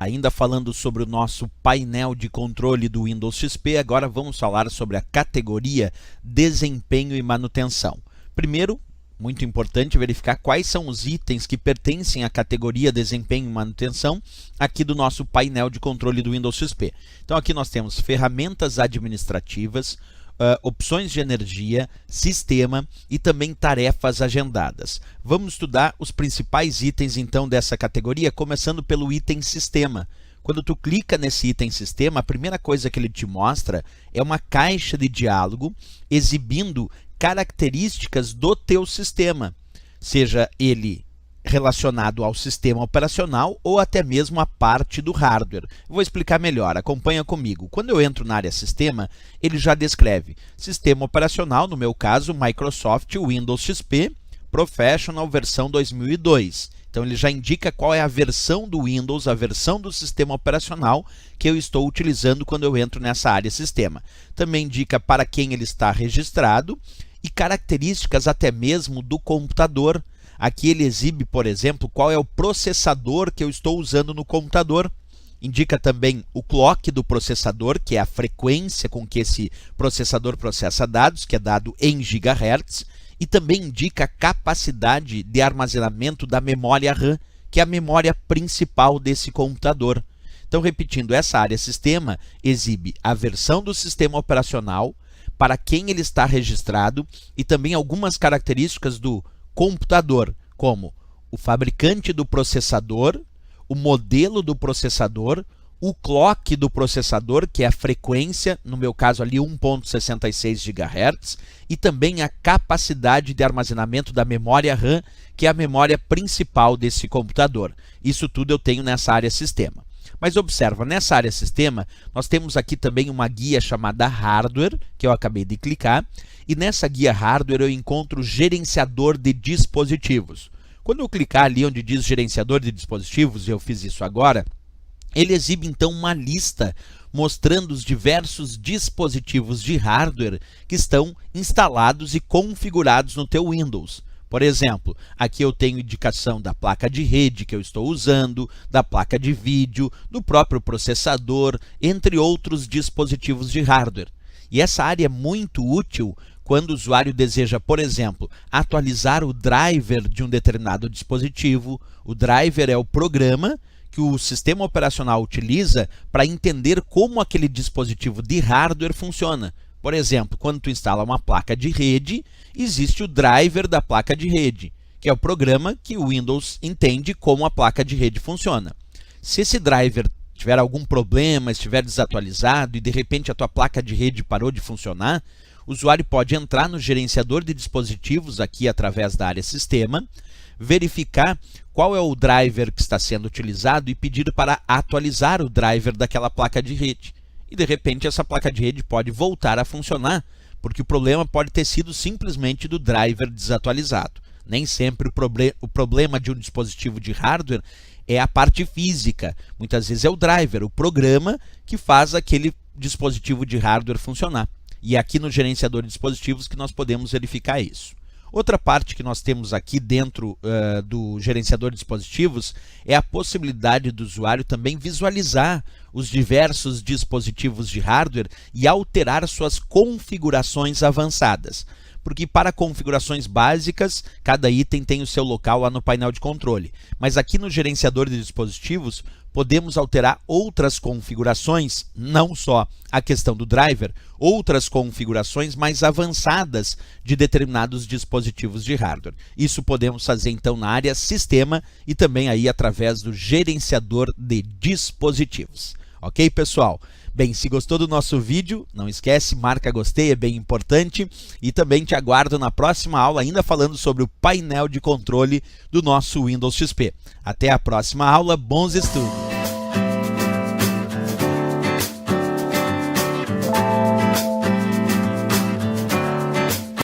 Ainda falando sobre o nosso painel de controle do Windows XP, agora vamos falar sobre a categoria Desempenho e Manutenção. Primeiro, muito importante verificar quais são os itens que pertencem à categoria Desempenho e Manutenção aqui do nosso painel de controle do Windows XP. Então aqui nós temos ferramentas administrativas, opções de energia, sistema e também tarefas agendadas. Vamos estudar os principais itens então dessa categoria, começando pelo item sistema. Quando tu clica nesse item sistema, a primeira coisa que ele te mostra é uma caixa de diálogo exibindo características do teu sistema, seja ele relacionado ao sistema operacional ou até mesmo a parte do hardware. Vou explicar melhor, acompanha comigo. Quando eu entro na área sistema, ele já descreve sistema operacional, no meu caso, Microsoft Windows XP Professional versão 2002. Então ele já indica qual é a versão do Windows, a versão do sistema operacional que eu estou utilizando quando eu entro nessa área sistema. Também indica para quem ele está registrado e características até mesmo do computador. Aqui ele exibe, por exemplo, qual é o processador que eu estou usando no computador. Indica também o clock do processador, que é a frequência com que esse processador processa dados, que é dado em GHz. E também indica a capacidade de armazenamento da memória RAM, que é a memória principal desse computador. Então, repetindo, essa área sistema exibe a versão do sistema operacional, para quem ele está registrado e também algumas características do computador, como o fabricante do processador, o modelo do processador, o clock do processador, que é a frequência, no meu caso ali 1.66 GHz, e também a capacidade de armazenamento da memória RAM, que é a memória principal desse computador. Isso tudo eu tenho nessa área sistema. Mas observa, nessa área sistema, nós temos aqui também uma guia chamada Hardware, que eu acabei de clicar, e nessa guia Hardware eu encontro o gerenciador de dispositivos. Quando eu clicar ali onde diz gerenciador de dispositivos, e eu fiz isso agora, ele exibe então uma lista mostrando os diversos dispositivos de hardware que estão instalados e configurados no teu Windows. Por exemplo, aqui eu tenho indicação da placa de rede que eu estou usando, da placa de vídeo, do próprio processador, entre outros dispositivos de hardware. E essa área é muito útil quando o usuário deseja, por exemplo, atualizar o driver de um determinado dispositivo. O driver é o programa que o sistema operacional utiliza para entender como aquele dispositivo de hardware funciona. Por exemplo, quando tu instala uma placa de rede, existe o driver da placa de rede, que é o programa que o Windows entende como a placa de rede funciona. Se esse driver tiver algum problema, estiver desatualizado e de repente a tua placa de rede parou de funcionar, o usuário pode entrar no gerenciador de dispositivos aqui através da área sistema, verificar qual é o driver que está sendo utilizado e pedir para atualizar o driver daquela placa de rede. E de repente essa placa de rede pode voltar a funcionar, porque o problema pode ter sido simplesmente do driver desatualizado. Nem sempre o problema de um dispositivo de hardware é a parte física. Muitas vezes é o driver, o programa que faz aquele dispositivo de hardware funcionar. E é aqui no gerenciador de dispositivos que nós podemos verificar isso. Outra parte que nós temos aqui dentro do gerenciador de dispositivos é a possibilidade do usuário também visualizar os diversos dispositivos de hardware e alterar suas configurações avançadas. Porque para configurações básicas, cada item tem o seu local lá no painel de controle. Mas aqui no gerenciador de dispositivos, podemos alterar outras configurações, não só a questão do driver, outras configurações mais avançadas de determinados dispositivos de hardware. Isso podemos fazer então na área sistema e também aí através do gerenciador de dispositivos. Ok, pessoal? Bem, se gostou do nosso vídeo, não esquece, marca gostei, é bem importante. E também te aguardo na próxima aula, ainda falando sobre o painel de controle do nosso Windows XP. Até a próxima aula, bons estudos!